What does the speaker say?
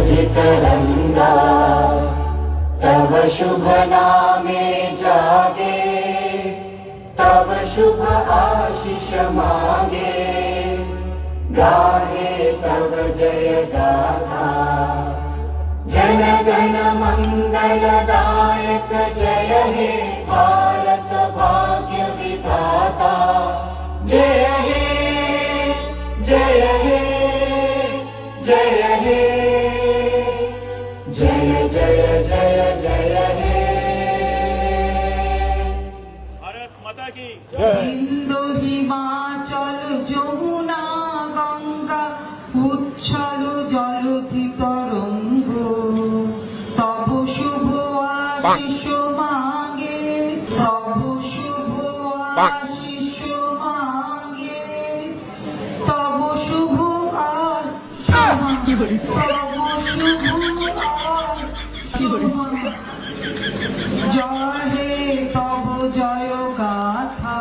वितरंगा तव शुभ नामे जागे तव शुभ आशीष मांगे गाहे तव जय गाथा जन गण मंगलदायक जय हे भारत भाग्य विधाता जय हे जय हे जय हे जय जय जय जय हे भारत माता की হিন্দু হিমাচল যমুনা গঙ্গা উচ্ছল জলধি তরঙ্গ তব শুভ আশিস মাগে তব শুভ আশিস মাগে তব শুভ তব শুভ জয় হে তব জয় গাথা